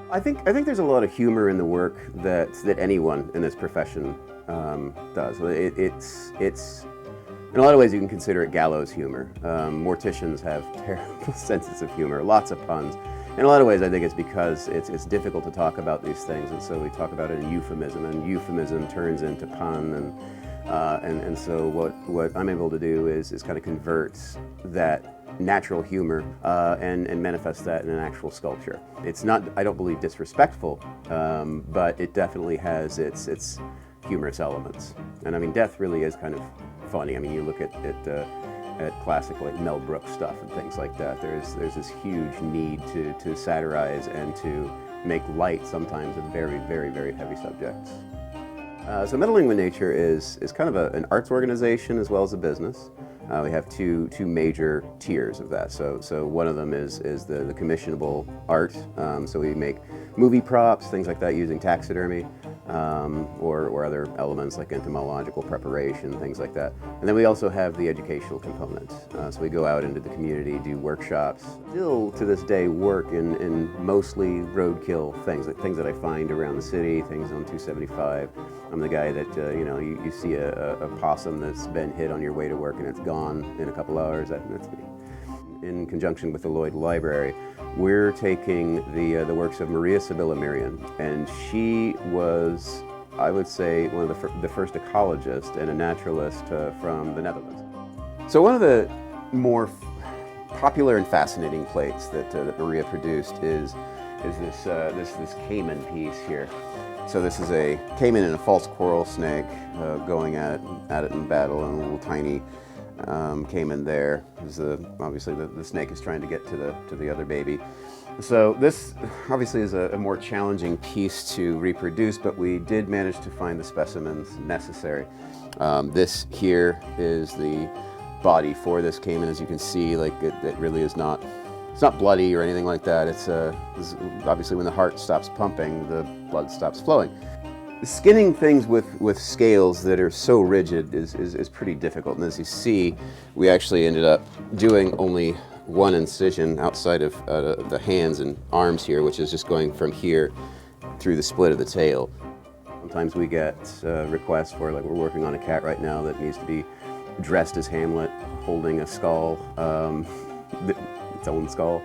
I think there's a lot of humor in the work that anyone in this profession does. It's in a lot of ways you can consider it gallows humor. Morticians have terrible senses of humor, lots of puns. In a lot of ways, I think it's because it's difficult to talk about these things, and so we talk about it in euphemism, and euphemism turns into pun, and so what I'm able to do is kind of convert that natural humor and manifest that in an actual sculpture. It's not, I don't believe, disrespectful, but it definitely has its humorous elements. And I mean, death really is kind of funny. I mean, you look at classic like Mel Brooks stuff and things like that. There's this huge need to satirize and to make light sometimes of very, very, very heavy subjects. So Meddling With Nature is kind of an arts organization as well as a business. We have two major tiers of that. So one of them is the commissionable art. So we make movie props, things like that, using taxidermy, or other elements like entomological preparation, things like that. And then we also have the educational component. So we go out into the community, do workshops. Still to this day work in mostly roadkill things, like things that I find around the city, things on 275. I'm the guy that, you see a possum that's been hit on your way to work and it's gone in a couple hours. That's me. In conjunction with the Lloyd Library, we're taking the works of Maria Sibylla Merian, and she was, I would say, one of the first ecologists and a naturalist from the Netherlands. So one of the more popular and fascinating plates that Maria produced is this caiman piece here. So this is a caiman and a false coral snake going at it in battle, and a little tiny caiman there. Obviously the snake is trying to get to the other baby. So this obviously is a more challenging piece to reproduce, but we did manage to find the specimens necessary. This here is the body for this caiman. As you can see, like it really is not. It's not bloody or anything like that. It's obviously when the heart stops pumping, the blood stops flowing. Skinning things with scales that are so rigid is pretty difficult. And as you see, we actually ended up doing only one incision outside of the hands and arms here, which is just going from here through the split of the tail. Sometimes we get requests for, like, we're working on a cat right now that needs to be dressed as Hamlet, holding a skull. Its own skull.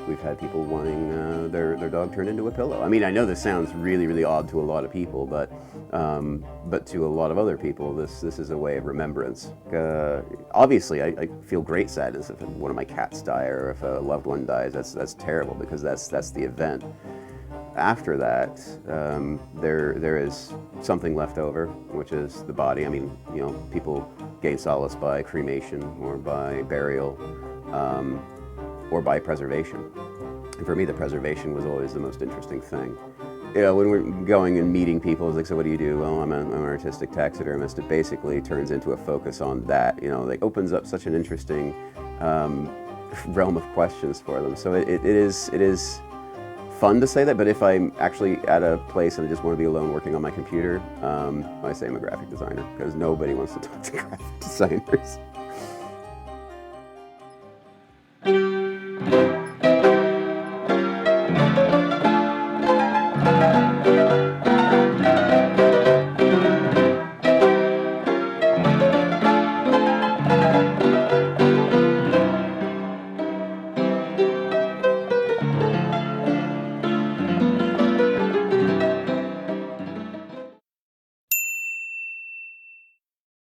We've had people wanting their dog turned into a pillow. I mean, I know this sounds really, really odd to a lot of people, but to a lot of other people, this is a way of remembrance. Obviously, I feel great sadness if one of my cats die or if a loved one dies. That's terrible, because that's the event. After that, there is something left over, which is the body. I mean, people gain solace by cremation or by burial. Or by preservation. And for me, the preservation was always the most interesting thing. When we're going and meeting people, it's like, so what do you do? Well, I'm an artistic taxidermist. It basically turns into a focus on that. Like, opens up such an interesting realm of questions for them. So it is fun to say that, but if I'm actually at a place and I just want to be alone working on my computer, I say I'm a graphic designer, because nobody wants to talk to graphic designers.